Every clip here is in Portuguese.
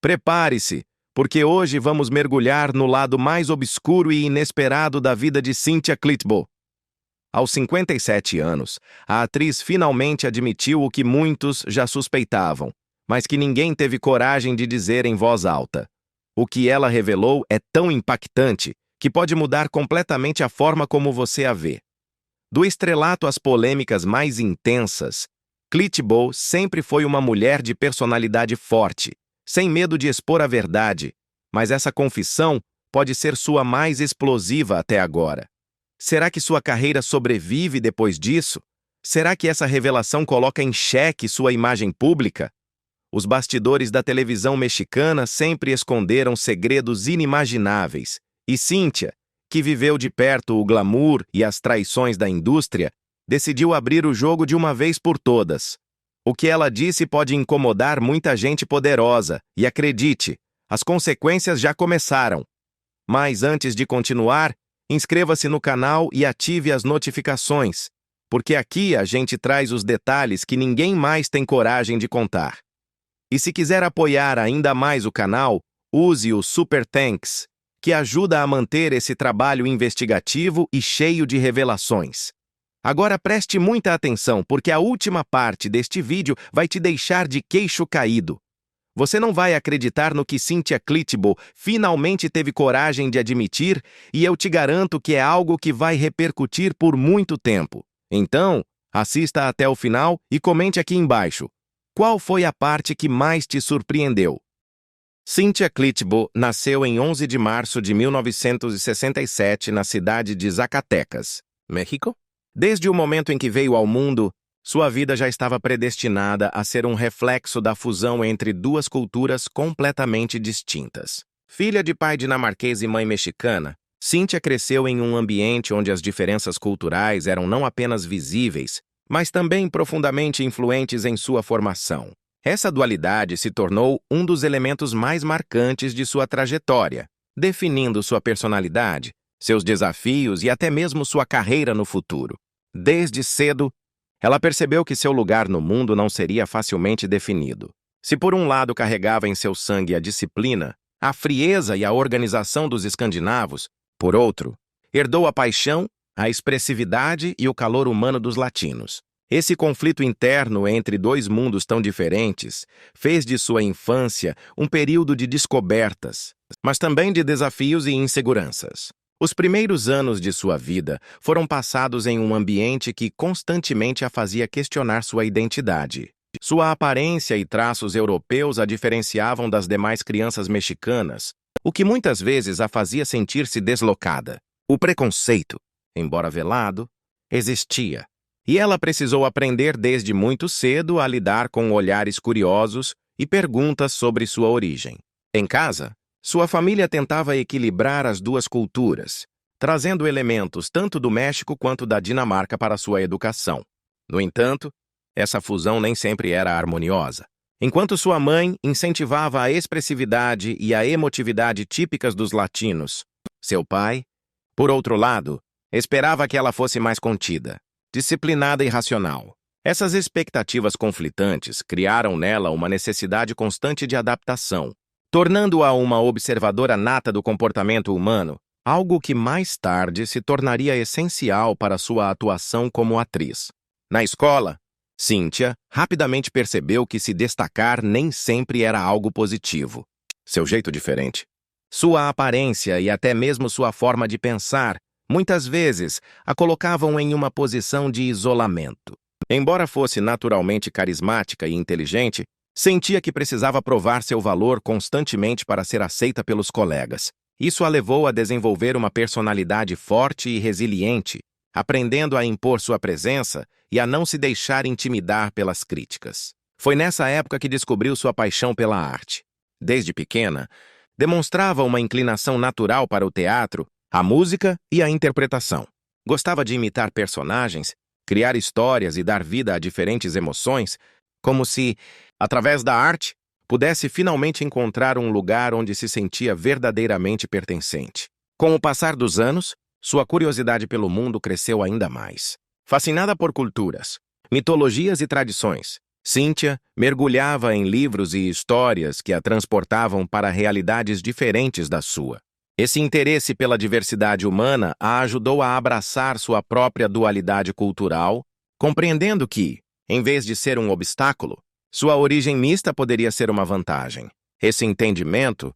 Prepare-se, porque hoje vamos mergulhar no lado mais obscuro e inesperado da vida de Cynthia Clitbo. Aos 57 anos, a atriz finalmente admitiu o que muitos já suspeitavam, mas que ninguém teve coragem de dizer em voz alta. O que ela revelou é tão impactante que pode mudar completamente a forma como você a vê. Do estrelato às polêmicas mais intensas, Clitbo sempre foi uma mulher de personalidade forte, sem medo de expor a verdade, mas essa confissão pode ser sua mais explosiva até agora. Será que sua carreira sobrevive depois disso? Será que essa revelação coloca em xeque sua imagem pública? Os bastidores da televisão mexicana sempre esconderam segredos inimagináveis, e Cynthia, que viveu de perto o glamour e as traições da indústria, decidiu abrir o jogo de uma vez por todas. O que ela disse pode incomodar muita gente poderosa, e acredite, as consequências já começaram. Mas antes de continuar, inscreva-se no canal e ative as notificações, porque aqui a gente traz os detalhes que ninguém mais tem coragem de contar. E se quiser apoiar ainda mais o canal, use o Super Thanks, que ajuda a manter esse trabalho investigativo e cheio de revelações. Agora preste muita atenção, porque a última parte deste vídeo vai te deixar de queixo caído. Você não vai acreditar no que Cynthia Clitbo finalmente teve coragem de admitir, e eu te garanto que é algo que vai repercutir por muito tempo. Então, assista até o final e comente aqui embaixo. Qual foi a parte que mais te surpreendeu? Cynthia Clitbo nasceu em 11 de março de 1967 na cidade de Zacatecas, México. Desde o momento em que veio ao mundo, sua vida já estava predestinada a ser um reflexo da fusão entre duas culturas completamente distintas. Filha de pai dinamarquês e mãe mexicana, Cynthia cresceu em um ambiente onde as diferenças culturais eram não apenas visíveis, mas também profundamente influentes em sua formação. Essa dualidade se tornou um dos elementos mais marcantes de sua trajetória, definindo sua personalidade, seus desafios e até mesmo sua carreira no futuro. Desde cedo, ela percebeu que seu lugar no mundo não seria facilmente definido. Se por um lado carregava em seu sangue a disciplina, a frieza e a organização dos escandinavos, por outro, herdou a paixão, a expressividade e o calor humano dos latinos. Esse conflito interno entre dois mundos tão diferentes fez de sua infância um período de descobertas, mas também de desafios e inseguranças. Os primeiros anos de sua vida foram passados em um ambiente que constantemente a fazia questionar sua identidade. Sua aparência e traços europeus a diferenciavam das demais crianças mexicanas, o que muitas vezes a fazia sentir-se deslocada. O preconceito, embora velado, existia, e ela precisou aprender desde muito cedo a lidar com olhares curiosos e perguntas sobre sua origem. Em casa, sua família tentava equilibrar as duas culturas, trazendo elementos tanto do México quanto da Dinamarca para sua educação. No entanto, essa fusão nem sempre era harmoniosa. Enquanto sua mãe incentivava a expressividade e a emotividade típicas dos latinos, seu pai, por outro lado, esperava que ela fosse mais contida, disciplinada e racional. Essas expectativas conflitantes criaram nela uma necessidade constante de adaptação, tornando-a uma observadora nata do comportamento humano, algo que mais tarde se tornaria essencial para sua atuação como atriz. Na escola, Cynthia rapidamente percebeu que se destacar nem sempre era algo positivo. Seu jeito diferente, sua aparência e até mesmo sua forma de pensar, muitas vezes a colocavam em uma posição de isolamento. Embora fosse naturalmente carismática e inteligente, sentia que precisava provar seu valor constantemente para ser aceita pelos colegas. Isso a levou a desenvolver uma personalidade forte e resiliente, aprendendo a impor sua presença e a não se deixar intimidar pelas críticas. Foi nessa época que descobriu sua paixão pela arte. Desde pequena, demonstrava uma inclinação natural para o teatro, a música e a interpretação. Gostava de imitar personagens, criar histórias e dar vida a diferentes emoções, como se, através da arte, pudesse finalmente encontrar um lugar onde se sentia verdadeiramente pertencente. Com o passar dos anos, sua curiosidade pelo mundo cresceu ainda mais. Fascinada por culturas, mitologias e tradições, Cynthia mergulhava em livros e histórias que a transportavam para realidades diferentes da sua. Esse interesse pela diversidade humana a ajudou a abraçar sua própria dualidade cultural, compreendendo que, em vez de ser um obstáculo, sua origem mista poderia ser uma vantagem. Esse entendimento,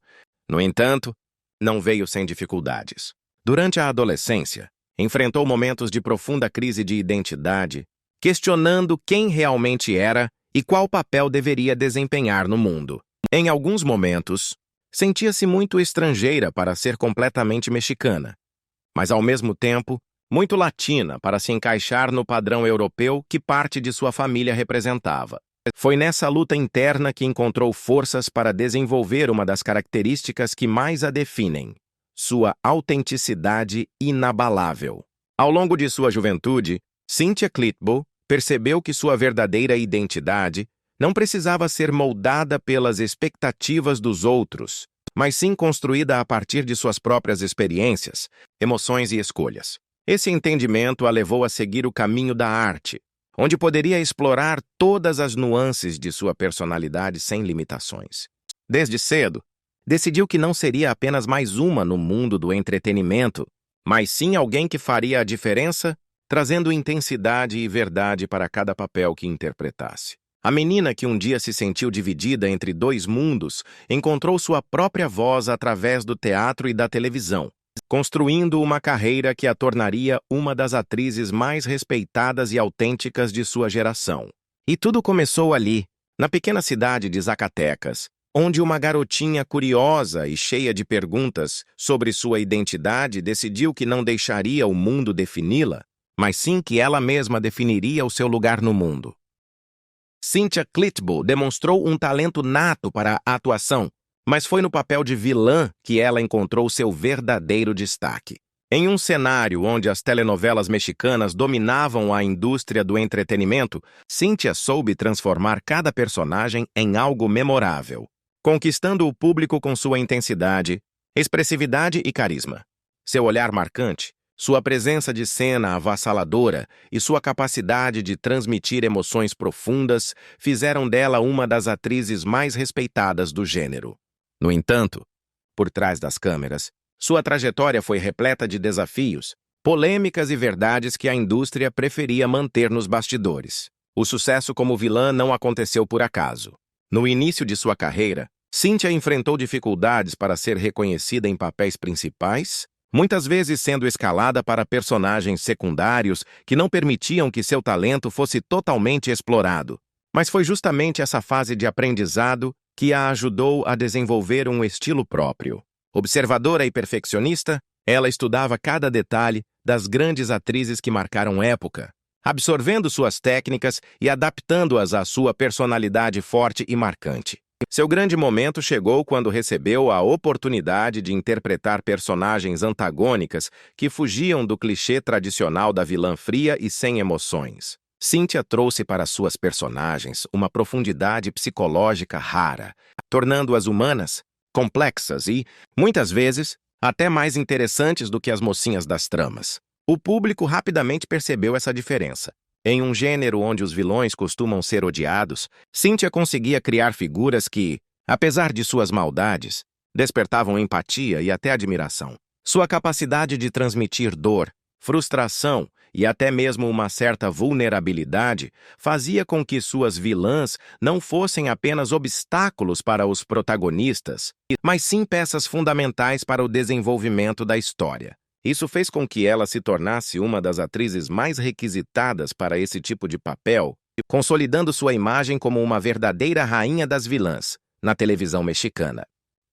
no entanto, não veio sem dificuldades. Durante a adolescência, enfrentou momentos de profunda crise de identidade, questionando quem realmente era e qual papel deveria desempenhar no mundo. Em alguns momentos, sentia-se muito estrangeira para ser completamente mexicana, mas ao mesmo tempo, muito latina para se encaixar no padrão europeu que parte de sua família representava. Foi nessa luta interna que encontrou forças para desenvolver uma das características que mais a definem: sua autenticidade inabalável. Ao longo de sua juventude, Cynthia Clitbo percebeu que sua verdadeira identidade não precisava ser moldada pelas expectativas dos outros, mas sim construída a partir de suas próprias experiências, emoções e escolhas. Esse entendimento a levou a seguir o caminho da arte, onde poderia explorar todas as nuances de sua personalidade sem limitações. Desde cedo, decidiu que não seria apenas mais uma no mundo do entretenimento, mas sim alguém que faria a diferença, trazendo intensidade e verdade para cada papel que interpretasse. A menina que um dia se sentiu dividida entre dois mundos encontrou sua própria voz através do teatro e da televisão, construindo uma carreira que a tornaria uma das atrizes mais respeitadas e autênticas de sua geração. E tudo começou ali, na pequena cidade de Zacatecas, onde uma garotinha curiosa e cheia de perguntas sobre sua identidade decidiu que não deixaria o mundo defini-la, mas sim que ela mesma definiria o seu lugar no mundo. Cynthia Clitbo demonstrou um talento nato para a atuação, mas foi no papel de vilã que ela encontrou seu verdadeiro destaque. Em um cenário onde as telenovelas mexicanas dominavam a indústria do entretenimento, Cynthia soube transformar cada personagem em algo memorável, conquistando o público com sua intensidade, expressividade e carisma. Seu olhar marcante, sua presença de cena avassaladora e sua capacidade de transmitir emoções profundas fizeram dela uma das atrizes mais respeitadas do gênero. No entanto, por trás das câmeras, sua trajetória foi repleta de desafios, polêmicas e verdades que a indústria preferia manter nos bastidores. O sucesso como vilã não aconteceu por acaso. No início de sua carreira, Cynthia enfrentou dificuldades para ser reconhecida em papéis principais, muitas vezes sendo escalada para personagens secundários que não permitiam que seu talento fosse totalmente explorado. Mas foi justamente essa fase de aprendizado que a ajudou a desenvolver um estilo próprio. Observadora e perfeccionista, ela estudava cada detalhe das grandes atrizes que marcaram época, absorvendo suas técnicas e adaptando-as à sua personalidade forte e marcante. Seu grande momento chegou quando recebeu a oportunidade de interpretar personagens antagônicas que fugiam do clichê tradicional da vilã fria e sem emoções. Cynthia trouxe para suas personagens uma profundidade psicológica rara, tornando-as humanas, complexas e, muitas vezes, até mais interessantes do que as mocinhas das tramas. O público rapidamente percebeu essa diferença. Em um gênero onde os vilões costumam ser odiados, Cynthia conseguia criar figuras que, apesar de suas maldades, despertavam empatia e até admiração. Sua capacidade de transmitir dor, frustração e até mesmo uma certa vulnerabilidade fazia com que suas vilãs não fossem apenas obstáculos para os protagonistas, mas sim peças fundamentais para o desenvolvimento da história. Isso fez com que ela se tornasse uma das atrizes mais requisitadas para esse tipo de papel, consolidando sua imagem como uma verdadeira rainha das vilãs na televisão mexicana.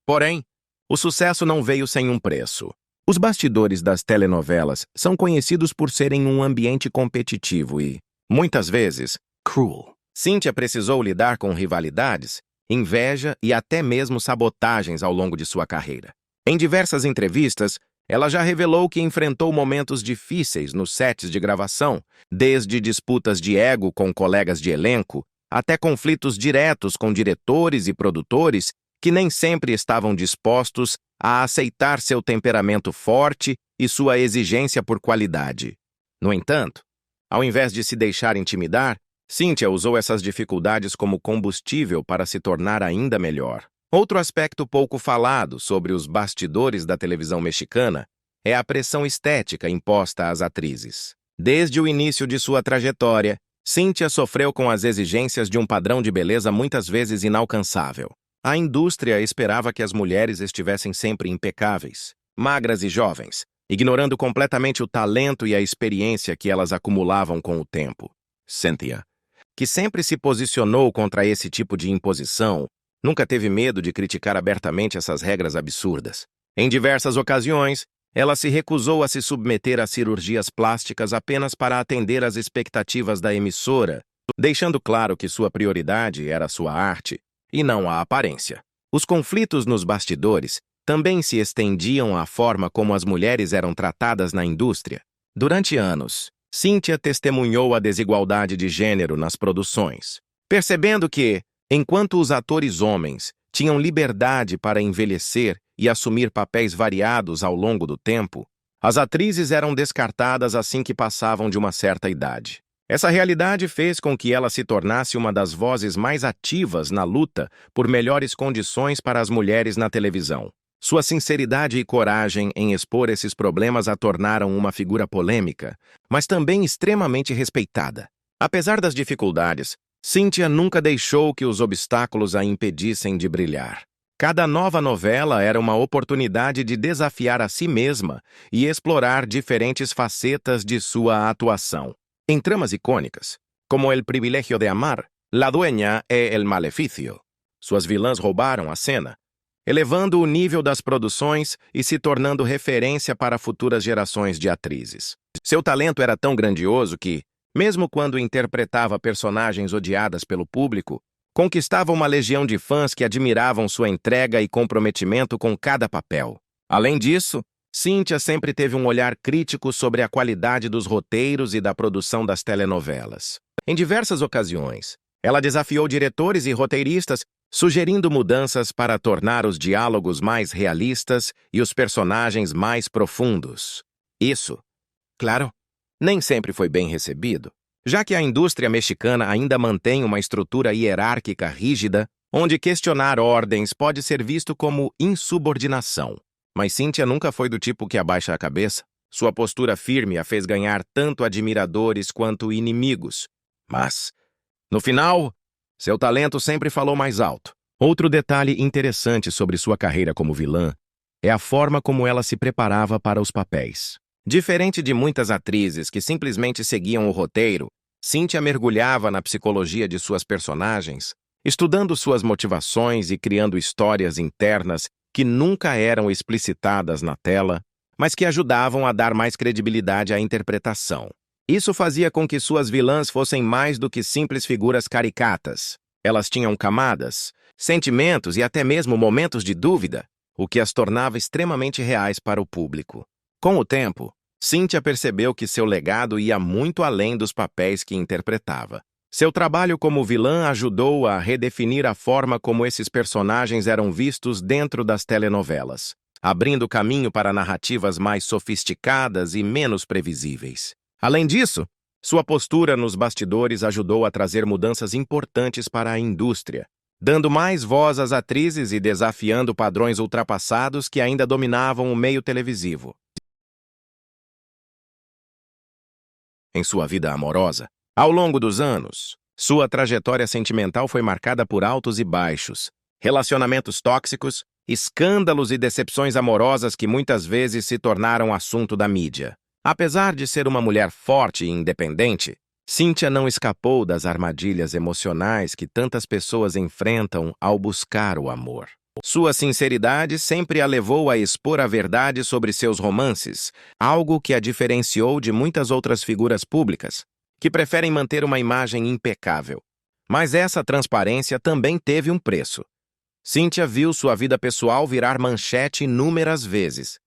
Porém, o sucesso não veio sem um preço. Os bastidores das telenovelas são conhecidos por serem um ambiente competitivo e, muitas vezes, cruel. Cynthia precisou lidar com rivalidades, inveja e até mesmo sabotagens ao longo de sua carreira. Em diversas entrevistas, ela já revelou que enfrentou momentos difíceis nos sets de gravação, desde disputas de ego com colegas de elenco, até conflitos diretos com diretores e produtores que nem sempre estavam dispostos a aceitar seu temperamento forte e sua exigência por qualidade. No entanto, ao invés de se deixar intimidar, Cynthia usou essas dificuldades como combustível para se tornar ainda melhor. Outro aspecto pouco falado sobre os bastidores da televisão mexicana é a pressão estética imposta às atrizes. Desde o início de sua trajetória, Cynthia sofreu com as exigências de um padrão de beleza muitas vezes inalcançável. A indústria esperava que as mulheres estivessem sempre impecáveis, magras e jovens, ignorando completamente o talento e a experiência que elas acumulavam com o tempo. Cynthia, que sempre se posicionou contra esse tipo de imposição, nunca teve medo de criticar abertamente essas regras absurdas. Em diversas ocasiões, ela se recusou a se submeter a cirurgias plásticas apenas para atender às expectativas da emissora, deixando claro que sua prioridade era sua arte e não a aparência. Os conflitos nos bastidores também se estendiam à forma como as mulheres eram tratadas na indústria. Durante anos, Cynthia testemunhou a desigualdade de gênero nas produções, percebendo que, enquanto os atores homens tinham liberdade para envelhecer e assumir papéis variados ao longo do tempo, as atrizes eram descartadas assim que passavam de uma certa idade. Essa realidade fez com que ela se tornasse uma das vozes mais ativas na luta por melhores condições para as mulheres na televisão. Sua sinceridade e coragem em expor esses problemas a tornaram uma figura polêmica, mas também extremamente respeitada. Apesar das dificuldades, Cynthia nunca deixou que os obstáculos a impedissem de brilhar. Cada nova novela era uma oportunidade de desafiar a si mesma e explorar diferentes facetas de sua atuação. Em tramas icônicas, como El Privilegio de Amar, La Dueña e El Maleficio, suas vilãs roubaram a cena, elevando o nível das produções e se tornando referência para futuras gerações de atrizes. Seu talento era tão grandioso que, mesmo quando interpretava personagens odiadas pelo público, conquistava uma legião de fãs que admiravam sua entrega e comprometimento com cada papel. Além disso, Cynthia sempre teve um olhar crítico sobre a qualidade dos roteiros e da produção das telenovelas. Em diversas ocasiões, ela desafiou diretores e roteiristas, sugerindo mudanças para tornar os diálogos mais realistas e os personagens mais profundos. Isso, claro, nem sempre foi bem recebido, já que a indústria mexicana ainda mantém uma estrutura hierárquica rígida, onde questionar ordens pode ser visto como insubordinação. Mas Cynthia nunca foi do tipo que abaixa a cabeça. Sua postura firme a fez ganhar tanto admiradores quanto inimigos. Mas, no final, seu talento sempre falou mais alto. Outro detalhe interessante sobre sua carreira como vilã é a forma como ela se preparava para os papéis. Diferente de muitas atrizes que simplesmente seguiam o roteiro, Cynthia mergulhava na psicologia de suas personagens, estudando suas motivações e criando histórias internas que nunca eram explicitadas na tela, mas que ajudavam a dar mais credibilidade à interpretação. Isso fazia com que suas vilãs fossem mais do que simples figuras caricatas. Elas tinham camadas, sentimentos e até mesmo momentos de dúvida, o que as tornava extremamente reais para o público. Com o tempo, Cynthia percebeu que seu legado ia muito além dos papéis que interpretava. Seu trabalho como vilã ajudou a redefinir a forma como esses personagens eram vistos dentro das telenovelas, abrindo caminho para narrativas mais sofisticadas e menos previsíveis. Além disso, sua postura nos bastidores ajudou a trazer mudanças importantes para a indústria, dando mais voz às atrizes e desafiando padrões ultrapassados que ainda dominavam o meio televisivo. Em sua vida amorosa, ao longo dos anos, sua trajetória sentimental foi marcada por altos e baixos, relacionamentos tóxicos, escândalos e decepções amorosas que muitas vezes se tornaram assunto da mídia. Apesar de ser uma mulher forte e independente, Cynthia não escapou das armadilhas emocionais que tantas pessoas enfrentam ao buscar o amor. Sua sinceridade sempre a levou a expor a verdade sobre seus romances, algo que a diferenciou de muitas outras figuras públicas, que preferem manter uma imagem impecável. Mas essa transparência também teve um preço. Cynthia viu sua vida pessoal virar manchete inúmeras vezes,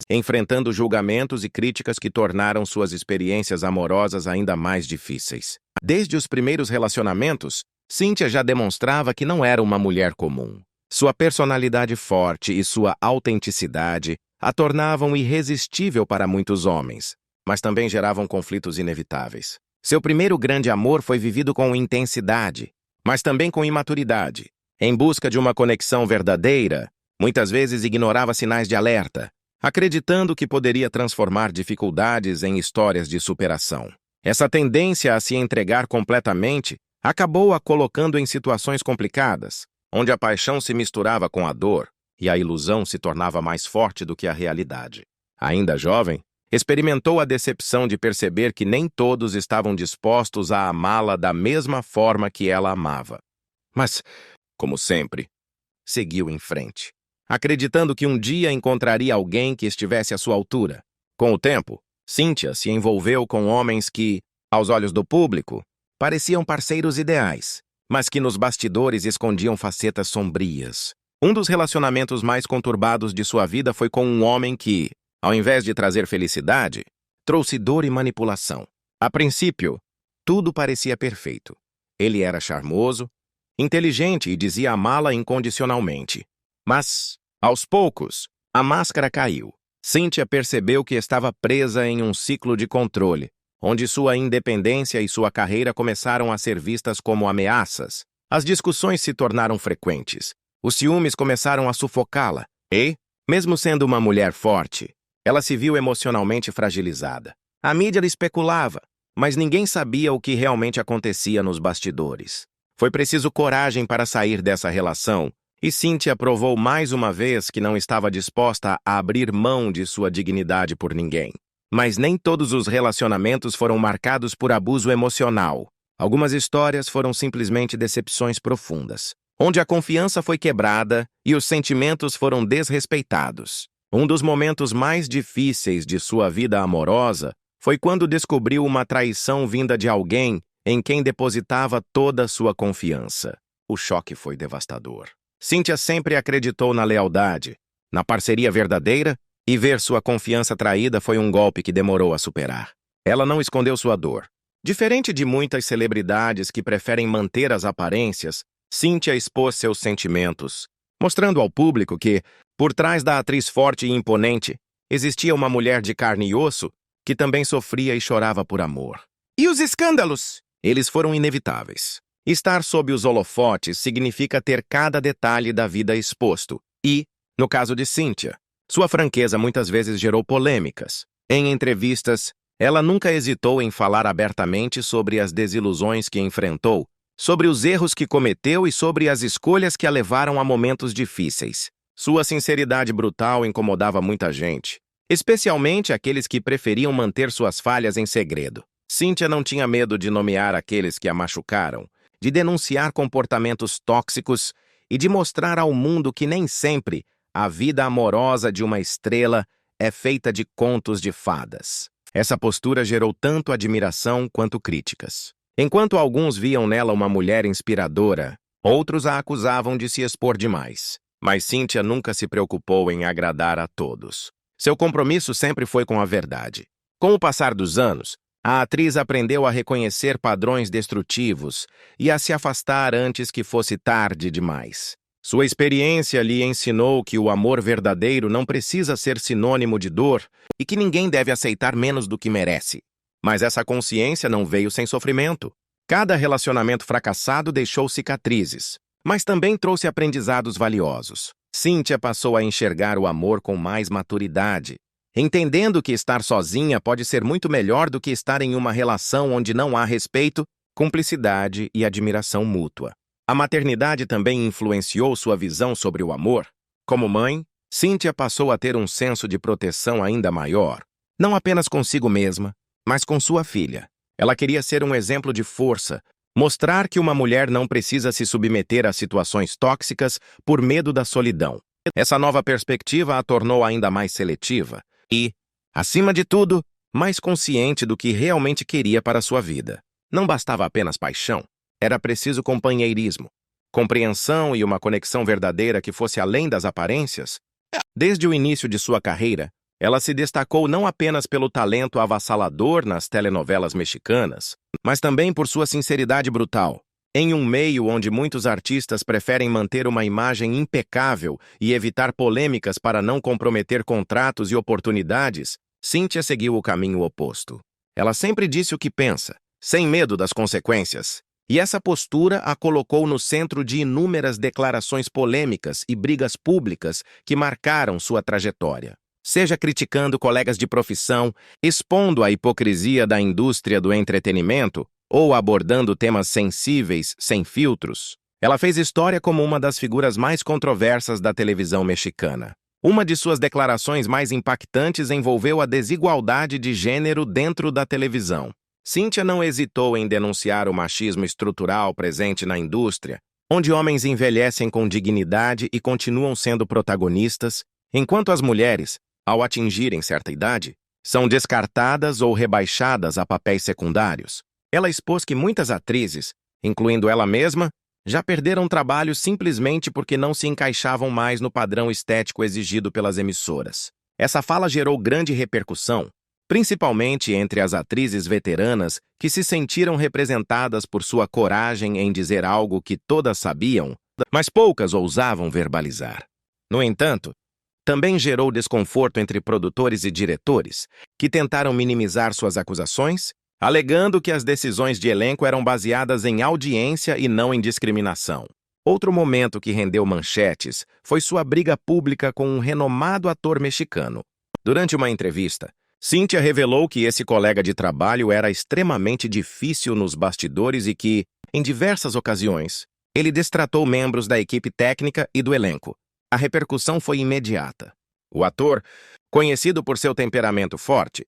enfrentando julgamentos e críticas que tornaram suas experiências amorosas ainda mais difíceis. Desde os primeiros relacionamentos, Cynthia já demonstrava que não era uma mulher comum. Sua personalidade forte e sua autenticidade a tornavam irresistível para muitos homens, mas também geravam conflitos inevitáveis. Seu primeiro grande amor foi vivido com intensidade, mas também com imaturidade. Em busca de uma conexão verdadeira, muitas vezes ignorava sinais de alerta, acreditando que poderia transformar dificuldades em histórias de superação. Essa tendência a se entregar completamente acabou a colocando em situações complicadas, onde a paixão se misturava com a dor e a ilusão se tornava mais forte do que a realidade. Ainda jovem, experimentou a decepção de perceber que nem todos estavam dispostos a amá-la da mesma forma que ela amava. Mas, como sempre, seguiu em frente, acreditando que um dia encontraria alguém que estivesse à sua altura. Com o tempo, Cynthia se envolveu com homens que, aos olhos do público, pareciam parceiros ideais, mas que nos bastidores escondiam facetas sombrias. Um dos relacionamentos mais conturbados de sua vida foi com um homem que, ao invés de trazer felicidade, trouxe dor e manipulação. A princípio, tudo parecia perfeito. Ele era charmoso, inteligente e dizia amá-la incondicionalmente. Mas, aos poucos, a máscara caiu. Cynthia percebeu que estava presa em um ciclo de controle, onde sua independência e sua carreira começaram a ser vistas como ameaças. As discussões se tornaram frequentes. Os ciúmes começaram a sufocá-la e, mesmo sendo uma mulher forte, ela se viu emocionalmente fragilizada. A mídia especulava, mas ninguém sabia o que realmente acontecia nos bastidores. Foi preciso coragem para sair dessa relação, e Cynthia provou mais uma vez que não estava disposta a abrir mão de sua dignidade por ninguém. Mas nem todos os relacionamentos foram marcados por abuso emocional. Algumas histórias foram simplesmente decepções profundas, onde a confiança foi quebrada e os sentimentos foram desrespeitados. Um dos momentos mais difíceis de sua vida amorosa foi quando descobriu uma traição vinda de alguém em quem depositava toda a sua confiança. O choque foi devastador. Cynthia sempre acreditou na lealdade, na parceria verdadeira, e ver sua confiança traída foi um golpe que demorou a superar. Ela não escondeu sua dor. Diferente de muitas celebridades que preferem manter as aparências, Cynthia expôs seus sentimentos, mostrando ao público que, por trás da atriz forte e imponente, existia uma mulher de carne e osso que também sofria e chorava por amor. E os escândalos? Eles foram inevitáveis. Estar sob os holofotes significa ter cada detalhe da vida exposto. E, no caso de Cynthia, sua franqueza muitas vezes gerou polêmicas. Em entrevistas, ela nunca hesitou em falar abertamente sobre as desilusões que enfrentou, sobre os erros que cometeu e sobre as escolhas que a levaram a momentos difíceis. Sua sinceridade brutal incomodava muita gente, especialmente aqueles que preferiam manter suas falhas em segredo. Cynthia não tinha medo de nomear aqueles que a machucaram, de denunciar comportamentos tóxicos e de mostrar ao mundo que nem sempre a vida amorosa de uma estrela é feita de contos de fadas. Essa postura gerou tanto admiração quanto críticas. Enquanto alguns viam nela uma mulher inspiradora, outros a acusavam de se expor demais. Mas Cynthia nunca se preocupou em agradar a todos. Seu compromisso sempre foi com a verdade. Com o passar dos anos, a atriz aprendeu a reconhecer padrões destrutivos e a se afastar antes que fosse tarde demais. Sua experiência lhe ensinou que o amor verdadeiro não precisa ser sinônimo de dor e que ninguém deve aceitar menos do que merece. Mas essa consciência não veio sem sofrimento. Cada relacionamento fracassado deixou cicatrizes, mas também trouxe aprendizados valiosos. Cynthia passou a enxergar o amor com mais maturidade, entendendo que estar sozinha pode ser muito melhor do que estar em uma relação onde não há respeito, cumplicidade e admiração mútua. A maternidade também influenciou sua visão sobre o amor. Como mãe, Cynthia passou a ter um senso de proteção ainda maior, não apenas consigo mesma, mas com sua filha. Ela queria ser um exemplo de força, mostrar que uma mulher não precisa se submeter a situações tóxicas por medo da solidão. Essa nova perspectiva a tornou ainda mais seletiva e, acima de tudo, mais consciente do que realmente queria para sua vida. Não bastava apenas paixão, era preciso companheirismo, compreensão e uma conexão verdadeira que fosse além das aparências. Desde o início de sua carreira, ela se destacou não apenas pelo talento avassalador nas telenovelas mexicanas, mas também por sua sinceridade brutal. Em um meio onde muitos artistas preferem manter uma imagem impecável e evitar polêmicas para não comprometer contratos e oportunidades, Cynthia seguiu o caminho oposto. Ela sempre disse o que pensa, sem medo das consequências. E essa postura a colocou no centro de inúmeras declarações polêmicas e brigas públicas que marcaram sua trajetória. Seja criticando colegas de profissão, expondo a hipocrisia da indústria do entretenimento ou abordando temas sensíveis sem filtros, ela fez história como uma das figuras mais controversas da televisão mexicana. Uma de suas declarações mais impactantes envolveu a desigualdade de gênero dentro da televisão. Cíntia não hesitou em denunciar o machismo estrutural presente na indústria, onde homens envelhecem com dignidade e continuam sendo protagonistas, enquanto as mulheres, ao atingirem certa idade, são descartadas ou rebaixadas a papéis secundários. Ela expôs que muitas atrizes, incluindo ela mesma, já perderam trabalho simplesmente porque não se encaixavam mais no padrão estético exigido pelas emissoras. Essa fala gerou grande repercussão, principalmente entre as atrizes veteranas que se sentiram representadas por sua coragem em dizer algo que todas sabiam, mas poucas ousavam verbalizar. No entanto, também gerou desconforto entre produtores e diretores, que tentaram minimizar suas acusações, alegando que as decisões de elenco eram baseadas em audiência e não em discriminação. Outro momento que rendeu manchetes foi sua briga pública com um renomado ator mexicano. Durante uma entrevista, Cíntia revelou que esse colega de trabalho era extremamente difícil nos bastidores e que, em diversas ocasiões, ele destratou membros da equipe técnica e do elenco. A repercussão foi imediata. O ator, conhecido por seu temperamento forte,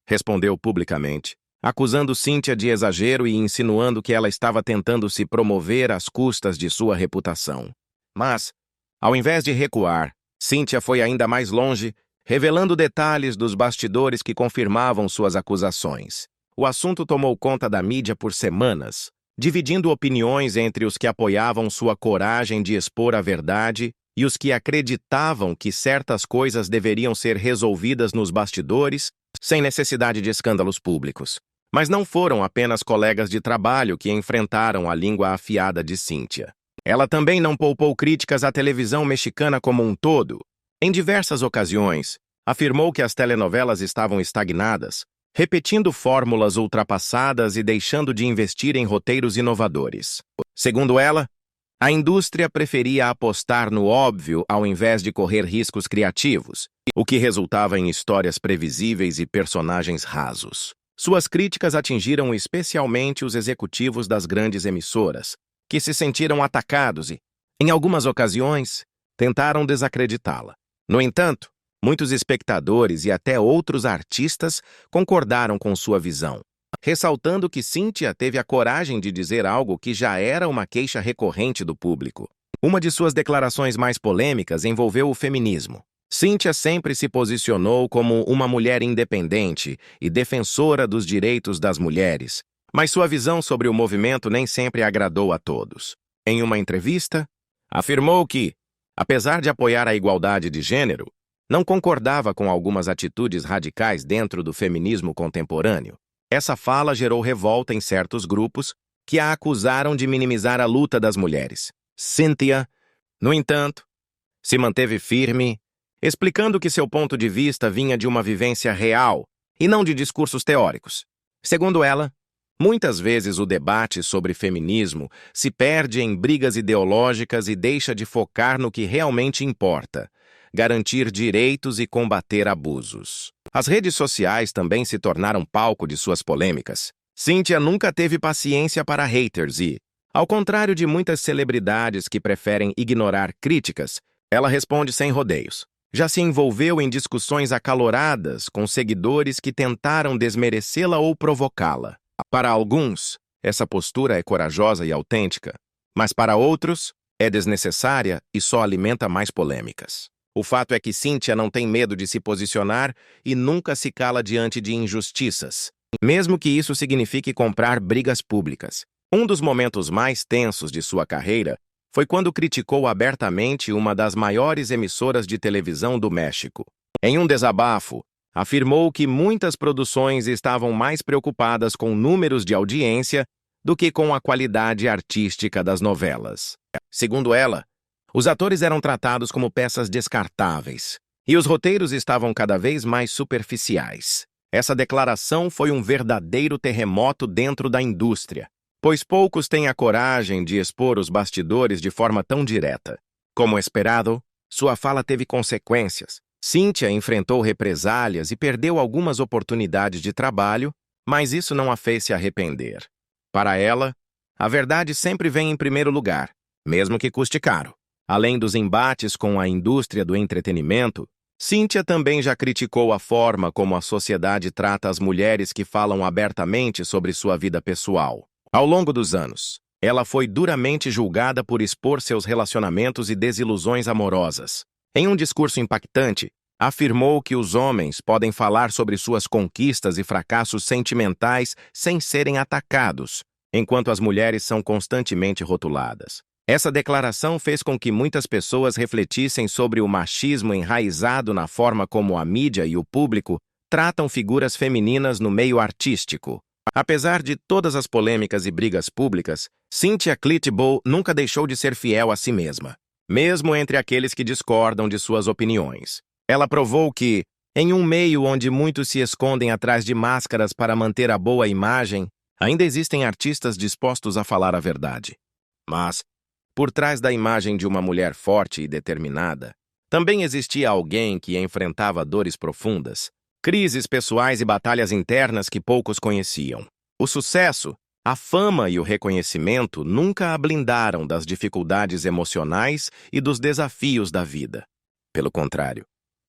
respondeu publicamente, acusando Cíntia de exagero e insinuando que ela estava tentando se promover às custas de sua reputação. Mas, ao invés de recuar, Cíntia foi ainda mais longe, revelando detalhes dos bastidores que confirmavam suas acusações. O assunto tomou conta da mídia por semanas, dividindo opiniões entre os que apoiavam sua coragem de expor a verdade e os que acreditavam que certas coisas deveriam ser resolvidas nos bastidores, sem necessidade de escândalos públicos. Mas não foram apenas colegas de trabalho que enfrentaram a língua afiada de Cíntia. Ela também não poupou críticas à televisão mexicana como um todo. Em diversas ocasiões, afirmou que as telenovelas estavam estagnadas, repetindo fórmulas ultrapassadas e deixando de investir em roteiros inovadores. Segundo ela, a indústria preferia apostar no óbvio ao invés de correr riscos criativos, o que resultava em histórias previsíveis e personagens rasos. Suas críticas atingiram especialmente os executivos das grandes emissoras, que se sentiram atacados e, em algumas ocasiões, tentaram desacreditá-la. No entanto, muitos espectadores e até outros artistas concordaram com sua visão, ressaltando que Cíntia teve a coragem de dizer algo que já era uma queixa recorrente do público. Uma de suas declarações mais polêmicas envolveu o feminismo. Cíntia sempre se posicionou como uma mulher independente e defensora dos direitos das mulheres, mas sua visão sobre o movimento nem sempre agradou a todos. Em uma entrevista, afirmou que, apesar de apoiar a igualdade de gênero, não concordava com algumas atitudes radicais dentro do feminismo contemporâneo. Essa fala gerou revolta em certos grupos que a acusaram de minimizar a luta das mulheres. Cíntia, no entanto, se manteve firme, explicando que seu ponto de vista vinha de uma vivência real e não de discursos teóricos. Segundo ela, muitas vezes o debate sobre feminismo se perde em brigas ideológicas e deixa de focar no que realmente importa: garantir direitos e combater abusos. As redes sociais também se tornaram palco de suas polêmicas. Cíntia nunca teve paciência para haters e, ao contrário de muitas celebridades que preferem ignorar críticas, ela responde sem rodeios. Já se envolveu em discussões acaloradas com seguidores que tentaram desmerecê-la ou provocá-la. Para alguns, essa postura é corajosa e autêntica, mas para outros, é desnecessária e só alimenta mais polêmicas. O fato é que Cíntia não tem medo de se posicionar e nunca se cala diante de injustiças, mesmo que isso signifique comprar brigas públicas. Um dos momentos mais tensos de sua carreira foi quando criticou abertamente uma das maiores emissoras de televisão do México. Em um desabafo, afirmou que muitas produções estavam mais preocupadas com números de audiência do que com a qualidade artística das novelas. Segundo ela, os atores eram tratados como peças descartáveis, e os roteiros estavam cada vez mais superficiais. Essa declaração foi um verdadeiro terremoto dentro da indústria, pois poucos têm a coragem de expor os bastidores de forma tão direta. Como esperado, sua fala teve consequências. Cynthia enfrentou represálias e perdeu algumas oportunidades de trabalho, mas isso não a fez se arrepender. Para ela, a verdade sempre vem em primeiro lugar, mesmo que custe caro. Além dos embates com a indústria do entretenimento, Cynthia também já criticou a forma como a sociedade trata as mulheres que falam abertamente sobre sua vida pessoal. Ao longo dos anos, ela foi duramente julgada por expor seus relacionamentos e desilusões amorosas. Em um discurso impactante, afirmou que os homens podem falar sobre suas conquistas e fracassos sentimentais sem serem atacados, enquanto as mulheres são constantemente rotuladas. Essa declaração fez com que muitas pessoas refletissem sobre o machismo enraizado na forma como a mídia e o público tratam figuras femininas no meio artístico. Apesar de todas as polêmicas e brigas públicas, Cynthia Clitbow nunca deixou de ser fiel a si mesma, mesmo entre aqueles que discordam de suas opiniões. Ela provou que, em um meio onde muitos se escondem atrás de máscaras para manter a boa imagem, ainda existem artistas dispostos a falar a verdade. Mas, por trás da imagem de uma mulher forte e determinada, também existia alguém que enfrentava dores profundas, crises pessoais e batalhas internas que poucos conheciam. O sucesso, a fama e o reconhecimento nunca a blindaram das dificuldades emocionais e dos desafios da vida. Pelo contrário,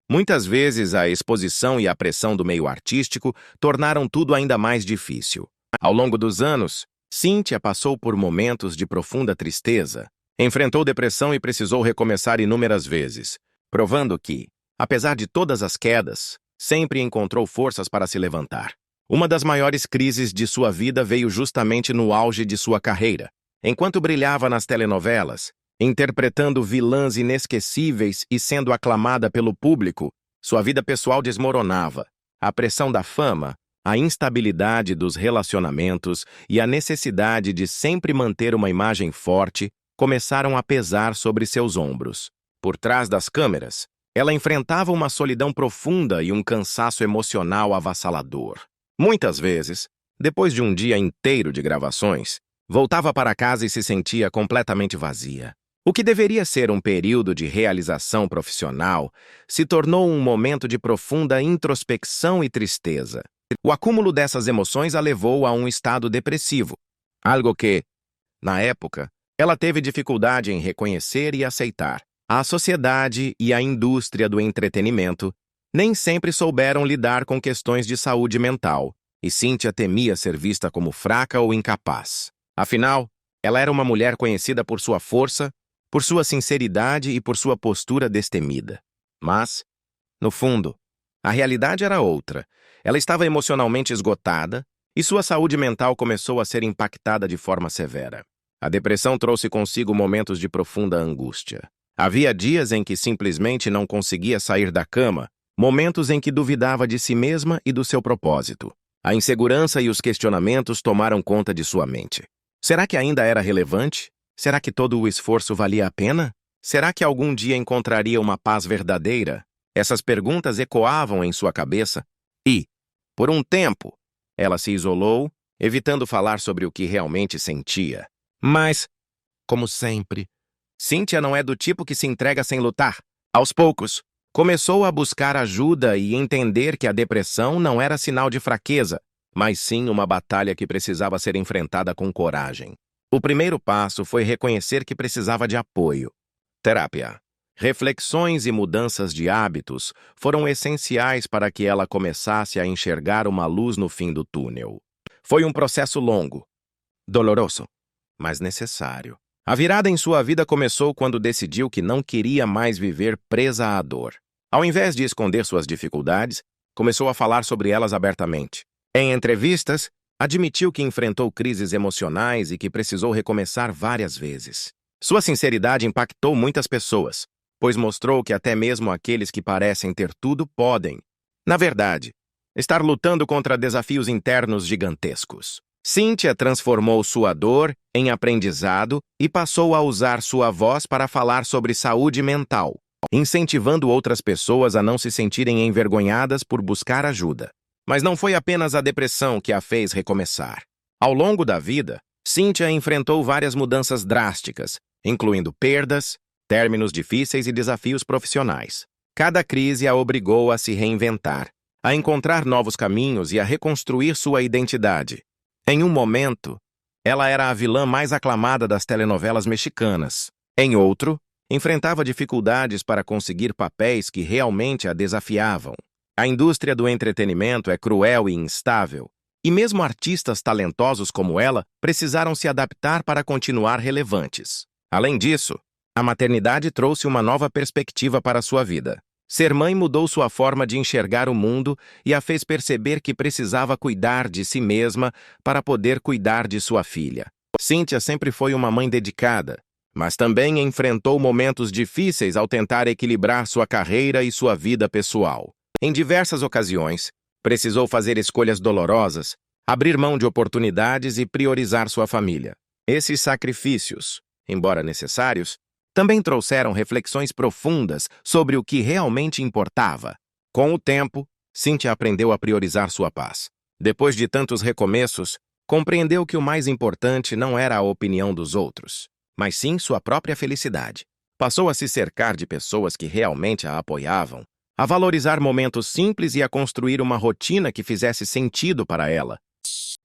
muitas vezes a exposição e a pressão do meio artístico tornaram tudo ainda mais difícil. Ao longo dos anos, Cynthia passou por momentos de profunda tristeza, enfrentou depressão e precisou recomeçar inúmeras vezes, provando que, apesar de todas as quedas, sempre encontrou forças para se levantar. Uma das maiores crises de sua vida veio justamente no auge de sua carreira. Enquanto brilhava nas telenovelas, interpretando vilãs inesquecíveis e sendo aclamada pelo público, sua vida pessoal desmoronava. A pressão da fama, a instabilidade dos relacionamentos e a necessidade de sempre manter uma imagem forte começaram a pesar sobre seus ombros. Por trás das câmeras, ela enfrentava uma solidão profunda e um cansaço emocional avassalador. Muitas vezes, depois de um dia inteiro de gravações, voltava para casa e se sentia completamente vazia. O que deveria ser um período de realização profissional se tornou um momento de profunda introspecção e tristeza. O acúmulo dessas emoções a levou a um estado depressivo, algo que, na época, ela teve dificuldade em reconhecer e aceitar. A sociedade e a indústria do entretenimento nem sempre souberam lidar com questões de saúde mental, e Cynthia temia ser vista como fraca ou incapaz. Afinal, ela era uma mulher conhecida por sua força, por sua sinceridade e por sua postura destemida. Mas, no fundo, a realidade era outra. Ela estava emocionalmente esgotada e sua saúde mental começou a ser impactada de forma severa. A depressão trouxe consigo momentos de profunda angústia. Havia dias em que simplesmente não conseguia sair da cama, momentos em que duvidava de si mesma e do seu propósito. A insegurança e os questionamentos tomaram conta de sua mente. Será que ainda era relevante? Será que todo o esforço valia a pena? Será que algum dia encontraria uma paz verdadeira? Essas perguntas ecoavam em sua cabeça e, por um tempo, ela se isolou, evitando falar sobre o que realmente sentia. Mas, como sempre, Cynthia não é do tipo que se entrega sem lutar. Aos poucos, começou a buscar ajuda e entender que a depressão não era sinal de fraqueza, mas sim uma batalha que precisava ser enfrentada com coragem. O primeiro passo foi reconhecer que precisava de apoio. Terapia. Reflexões e mudanças de hábitos foram essenciais para que ela começasse a enxergar uma luz no fim do túnel. Foi um processo longo, doloroso, mas necessário. A virada em sua vida começou quando decidiu que não queria mais viver presa à dor. Ao invés de esconder suas dificuldades, começou a falar sobre elas abertamente. Em entrevistas, admitiu que enfrentou crises emocionais e que precisou recomeçar várias vezes. Sua sinceridade impactou muitas pessoas, pois mostrou que até mesmo aqueles que parecem ter tudo podem, na verdade, estar lutando contra desafios internos gigantescos. Cynthia transformou sua dor em aprendizado e passou a usar sua voz para falar sobre saúde mental, incentivando outras pessoas a não se sentirem envergonhadas por buscar ajuda. Mas não foi apenas a depressão que a fez recomeçar. Ao longo da vida, Cynthia enfrentou várias mudanças drásticas, incluindo perdas, términos difíceis e desafios profissionais. Cada crise a obrigou a se reinventar, a encontrar novos caminhos e a reconstruir sua identidade. Em um momento, ela era a vilã mais aclamada das telenovelas mexicanas. Em outro, enfrentava dificuldades para conseguir papéis que realmente a desafiavam. A indústria do entretenimento é cruel e instável, e mesmo artistas talentosos como ela precisaram se adaptar para continuar relevantes. Além disso, a maternidade trouxe uma nova perspectiva para sua vida. Ser mãe mudou sua forma de enxergar o mundo e a fez perceber que precisava cuidar de si mesma para poder cuidar de sua filha. Cynthia sempre foi uma mãe dedicada, mas também enfrentou momentos difíceis ao tentar equilibrar sua carreira e sua vida pessoal. Em diversas ocasiões, precisou fazer escolhas dolorosas, abrir mão de oportunidades e priorizar sua família. Esses sacrifícios, embora necessários, também trouxeram reflexões profundas sobre o que realmente importava. Com o tempo, Cynthia aprendeu a priorizar sua paz. Depois de tantos recomeços, compreendeu que o mais importante não era a opinião dos outros, mas sim sua própria felicidade. Passou a se cercar de pessoas que realmente a apoiavam, a valorizar momentos simples e a construir uma rotina que fizesse sentido para ela.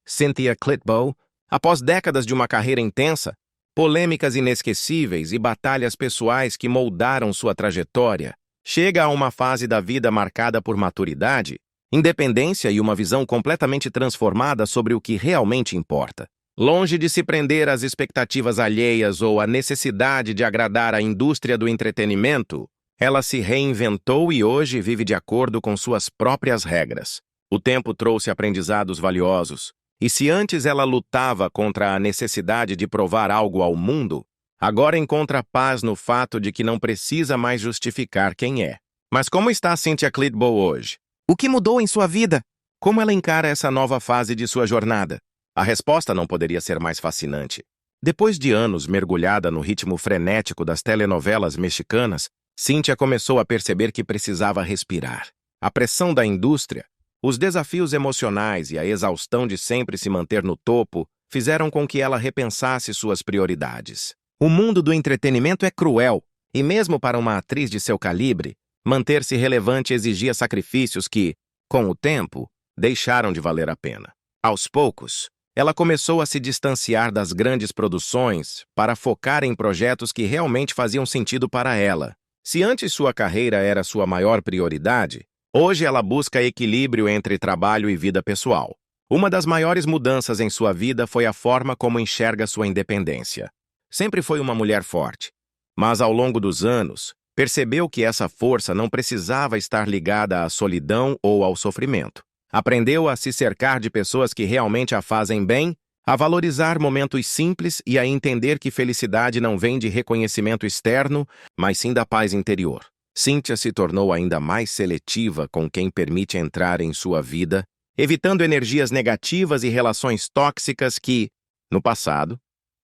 Cynthia Clitbow, após décadas de uma carreira intensa, polêmicas inesquecíveis e batalhas pessoais que moldaram sua trajetória, chega a uma fase da vida marcada por maturidade, independência e uma visão completamente transformada sobre o que realmente importa. Longe de se prender às expectativas alheias ou à necessidade de agradar a indústria do entretenimento, ela se reinventou e hoje vive de acordo com suas próprias regras. O tempo trouxe aprendizados valiosos, e se antes ela lutava contra a necessidade de provar algo ao mundo, agora encontra paz no fato de que não precisa mais justificar quem é. Mas como está Cynthia Clitbow hoje? O que mudou em sua vida? Como ela encara essa nova fase de sua jornada? A resposta não poderia ser mais fascinante. Depois de anos mergulhada no ritmo frenético das telenovelas mexicanas, Cynthia começou a perceber que precisava respirar. A pressão da indústria, os desafios emocionais e a exaustão de sempre se manter no topo fizeram com que ela repensasse suas prioridades. O mundo do entretenimento é cruel, e mesmo para uma atriz de seu calibre, manter-se relevante exigia sacrifícios que, com o tempo, deixaram de valer a pena. Aos poucos, ela começou a se distanciar das grandes produções para focar em projetos que realmente faziam sentido para ela. Se antes sua carreira era sua maior prioridade, hoje ela busca equilíbrio entre trabalho e vida pessoal. Uma das maiores mudanças em sua vida foi a forma como enxerga sua independência. Sempre foi uma mulher forte, mas ao longo dos anos, percebeu que essa força não precisava estar ligada à solidão ou ao sofrimento. Aprendeu a se cercar de pessoas que realmente a fazem bem, a valorizar momentos simples e a entender que felicidade não vem de reconhecimento externo, mas sim da paz interior. Cynthia se tornou ainda mais seletiva com quem permite entrar em sua vida, evitando energias negativas e relações tóxicas que, no passado,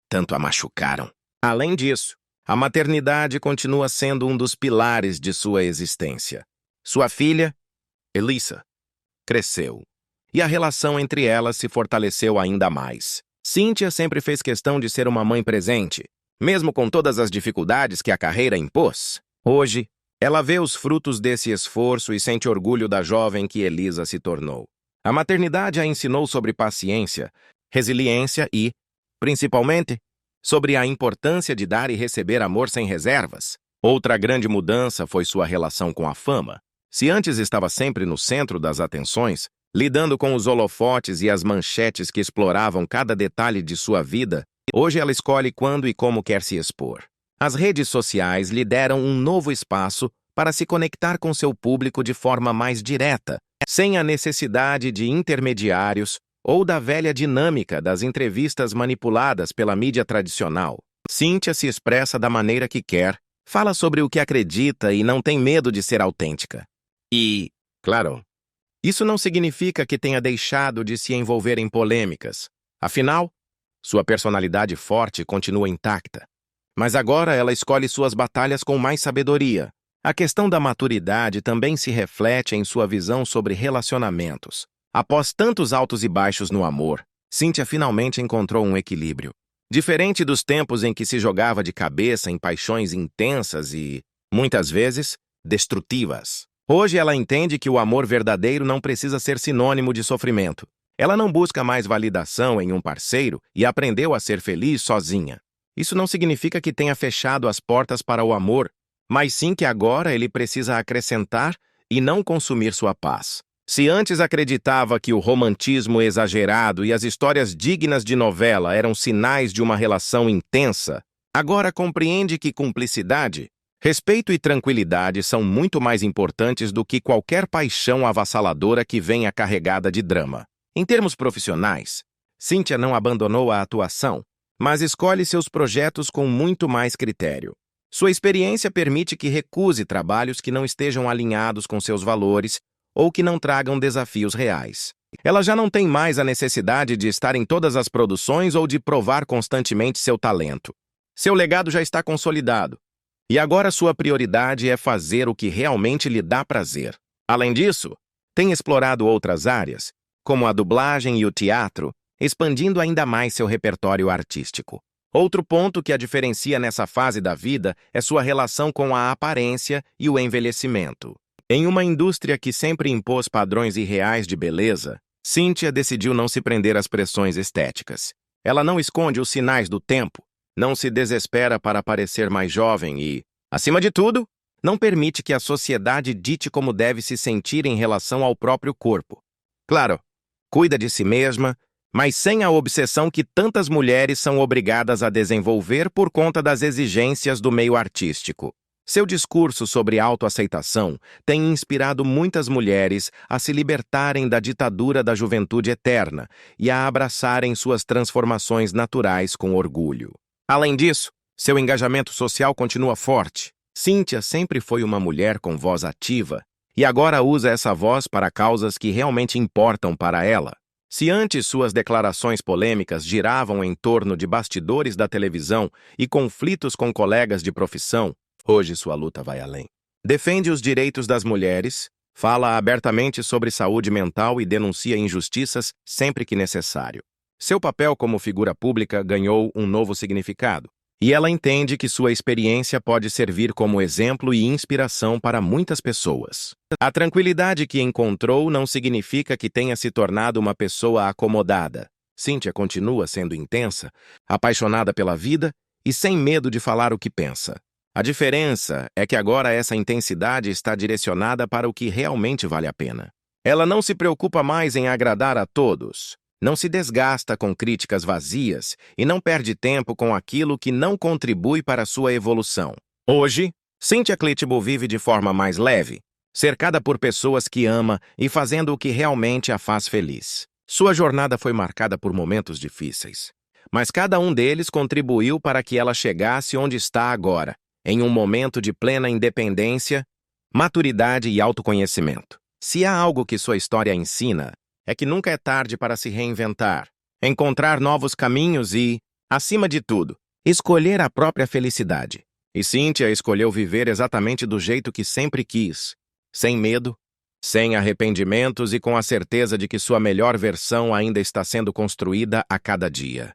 tanto a machucaram. Além disso, a maternidade continua sendo um dos pilares de sua existência. Sua filha, Elissa, cresceu, e a relação entre elas se fortaleceu ainda mais. Cynthia sempre fez questão de ser uma mãe presente, mesmo com todas as dificuldades que a carreira impôs. Hoje, ela vê os frutos desse esforço e sente orgulho da jovem que Elissa se tornou. A maternidade a ensinou sobre paciência, resiliência e, principalmente, sobre a importância de dar e receber amor sem reservas. Outra grande mudança foi sua relação com a fama. Se antes estava sempre no centro das atenções, lidando com os holofotes e as manchetes que exploravam cada detalhe de sua vida, hoje ela escolhe quando e como quer se expor. As redes sociais lhe deram um novo espaço para se conectar com seu público de forma mais direta, sem a necessidade de intermediários ou da velha dinâmica das entrevistas manipuladas pela mídia tradicional. Cynthia se expressa da maneira que quer, fala sobre o que acredita e não tem medo de ser autêntica. E, claro, isso não significa que tenha deixado de se envolver em polêmicas. Afinal, sua personalidade forte continua intacta. Mas agora ela escolhe suas batalhas com mais sabedoria. A questão da maturidade também se reflete em sua visão sobre relacionamentos. Após tantos altos e baixos no amor, Cynthia finalmente encontrou um equilíbrio. Diferente dos tempos em que se jogava de cabeça em paixões intensas e, muitas vezes, destrutivas. Hoje ela entende que o amor verdadeiro não precisa ser sinônimo de sofrimento. Ela não busca mais validação em um parceiro e aprendeu a ser feliz sozinha. Isso não significa que tenha fechado as portas para o amor, mas sim que agora ele precisa acrescentar e não consumir sua paz. Se antes acreditava que o romantismo exagerado e as histórias dignas de novela eram sinais de uma relação intensa, agora compreende que cumplicidade, respeito e tranquilidade são muito mais importantes do que qualquer paixão avassaladora que venha carregada de drama. Em termos profissionais, Cynthia não abandonou a atuação, mas escolhe seus projetos com muito mais critério. Sua experiência permite que recuse trabalhos que não estejam alinhados com seus valores ou que não tragam desafios reais. Ela já não tem mais a necessidade de estar em todas as produções ou de provar constantemente seu talento. Seu legado já está consolidado, e agora sua prioridade é fazer o que realmente lhe dá prazer. Além disso, tem explorado outras áreas, como a dublagem e o teatro, expandindo ainda mais seu repertório artístico. Outro ponto que a diferencia nessa fase da vida é sua relação com a aparência e o envelhecimento. Em uma indústria que sempre impôs padrões irreais de beleza, Cynthia decidiu não se prender às pressões estéticas. Ela não esconde os sinais do tempo, não se desespera para parecer mais jovem e, acima de tudo, não permite que a sociedade dite como deve se sentir em relação ao próprio corpo. Claro, cuida de si mesma, mas sem a obsessão que tantas mulheres são obrigadas a desenvolver por conta das exigências do meio artístico. Seu discurso sobre autoaceitação tem inspirado muitas mulheres a se libertarem da ditadura da juventude eterna e a abraçarem suas transformações naturais com orgulho. Além disso, seu engajamento social continua forte. Cynthia sempre foi uma mulher com voz ativa e agora usa essa voz para causas que realmente importam para ela. Se antes suas declarações polêmicas giravam em torno de bastidores da televisão e conflitos com colegas de profissão, hoje sua luta vai além. Defende os direitos das mulheres, fala abertamente sobre saúde mental e denuncia injustiças sempre que necessário. Seu papel como figura pública ganhou um novo significado, e ela entende que sua experiência pode servir como exemplo e inspiração para muitas pessoas. A tranquilidade que encontrou não significa que tenha se tornado uma pessoa acomodada. Cynthia continua sendo intensa, apaixonada pela vida e sem medo de falar o que pensa. A diferença é que agora essa intensidade está direcionada para o que realmente vale a pena. Ela não se preocupa mais em agradar a todos, não se desgasta com críticas vazias e não perde tempo com aquilo que não contribui para sua evolução. Hoje, Cynthia Clitbo vive de forma mais leve, cercada por pessoas que ama e fazendo o que realmente a faz feliz. Sua jornada foi marcada por momentos difíceis, mas cada um deles contribuiu para que ela chegasse onde está agora, em um momento de plena independência, maturidade e autoconhecimento. Se há algo que sua história ensina, é que nunca é tarde para se reinventar, encontrar novos caminhos e, acima de tudo, escolher a própria felicidade. E Cynthia escolheu viver exatamente do jeito que sempre quis, sem medo, sem arrependimentos e com a certeza de que sua melhor versão ainda está sendo construída a cada dia.